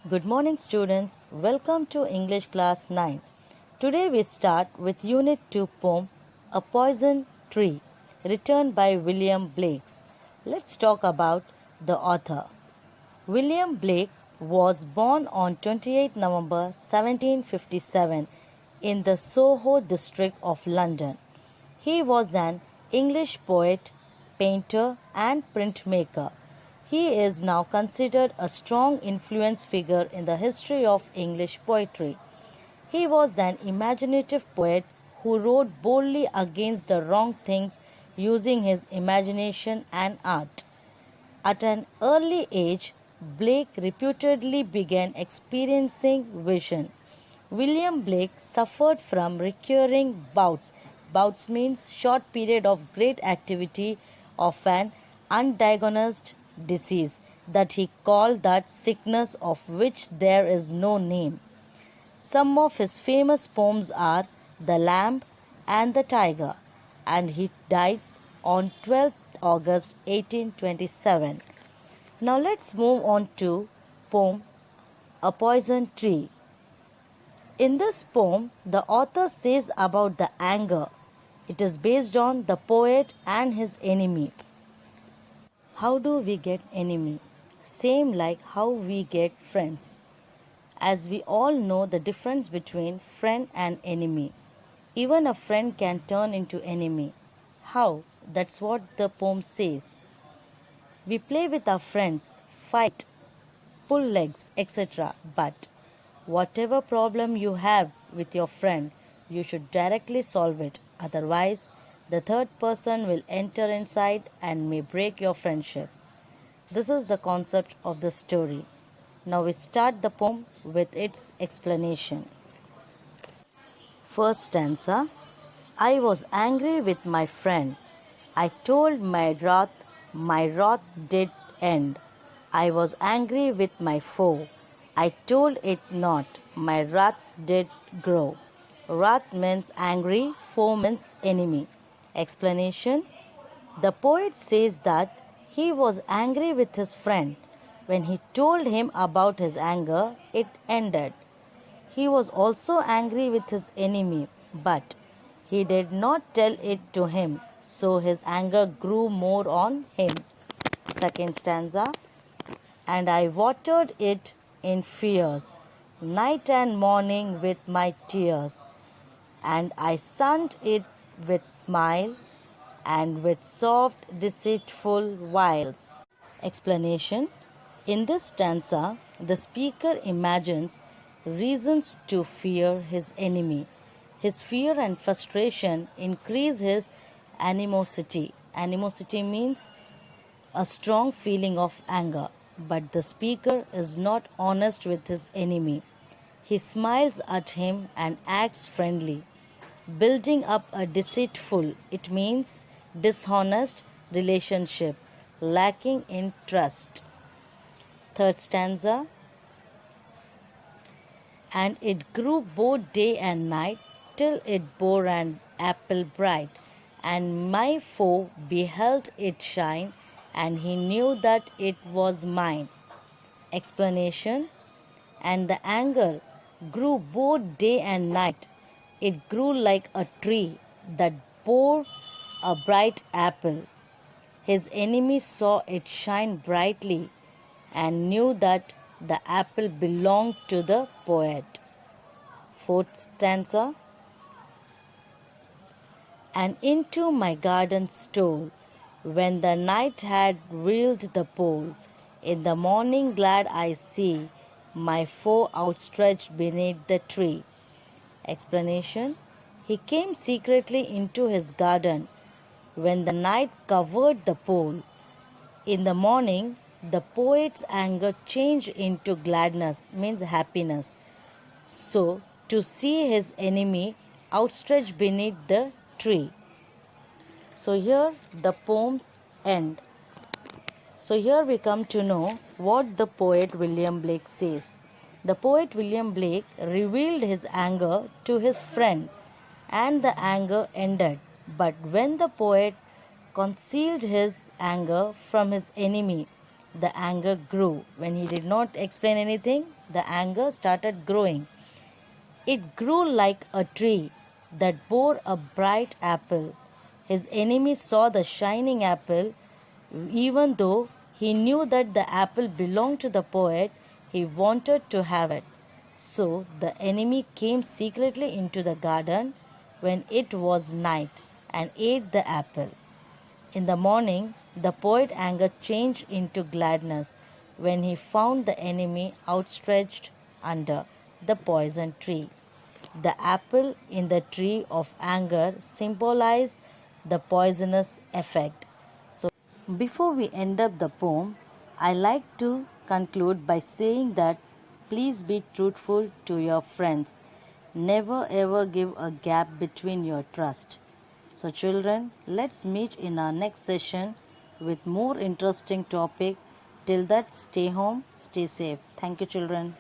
Good morning, students. Welcome to English class 9. Today we start with Unit 2 poem A Poison Tree, written by William Blake. Let's talk about the author. William Blake was born on 28 November 1757 in the Soho district of London. He was an English poet, painter, and printmaker. He is now considered a strong influence figure in the history of English poetry. He was an imaginative poet who wrote boldly against the wrong things using his imagination and art. At an early age, Blake reputedly began experiencing vision. William Blake suffered from recurring bouts. Bouts means short period of great activity of an undiagnosed disease that he called that sickness of which there is no name. Some of his famous poems are The Lamb and the Tiger, and he died on 12th August 1827. Now let's move on to poem A Poison Tree. In this poem, the author says about the anger. It is based on the poet and his enemy. How do we get enemy? Same like how we get friends. As we all know the difference between friend and enemy. Even a friend can turn into enemy. How? That's what the poem says. We play with our friends, fight, pull legs, etc. But whatever problem you have with your friend, you should directly solve it. Otherwise, the third person will enter inside and may break your friendship. This is the concept of the story. Now we start the poem with its explanation. First stanza. I was angry with my friend. I told my wrath did end. I was angry with my foe. I told it not, my wrath did grow. Wrath means angry, foe means enemy. Explanation. The poet says that he was angry with his friend. When he told him about his anger, it ended. He was also angry with his enemy, but he did not tell it to him, so his anger grew more on him. Second stanza. And I watered it in fears, night and morning with my tears, and I sunned it with smile and with soft deceitful wiles. Explanation. In this stanza, the speaker imagines reasons to fear his enemy. His fear and frustration increase his animosity. Animosity means a strong feeling of anger. But the speaker is not honest with his enemy. He smiles at him and acts friendly. Building up a deceitful, it means dishonest relationship, lacking in trust. Third stanza. And it grew both day and night, till it bore an apple bright. And my foe beheld it shine, and he knew that it was mine. Explanation. And the anger grew both day and night. It grew like a tree that bore a bright apple. His enemy saw it shine brightly and knew that the apple belonged to the poet. Fourth stanza. And into my garden stole, when the night had wheeled the pole. In the morning glad I see my foe outstretched beneath the tree. Explanation. He came secretly into his garden when the night covered the pole. In the morning, the poet's anger changed into gladness, means happiness. So, to see his enemy outstretched beneath the tree. So here the poems end. So here we come to know what the poet William Blake says. The poet William Blake revealed his anger to his friend, and the anger ended. But when the poet concealed his anger from his enemy, the anger grew. When he did not explain anything, the anger started growing. It grew like a tree that bore a bright apple. His enemy saw the shining apple. Even though he knew that the apple belonged to the poet, he wanted to have it. So the enemy came secretly into the garden when it was night and ate the apple. In the morning, the poet's anger changed into gladness when he found the enemy outstretched under the poison tree. The apple in the tree of anger symbolized the poisonous effect. So, before we end up the poem, I like to conclude by saying that please be truthful to your friends. Never ever give a gap between your trust. So children, let's meet in our next session with more interesting topic. Till that, stay home, stay safe. Thank you children.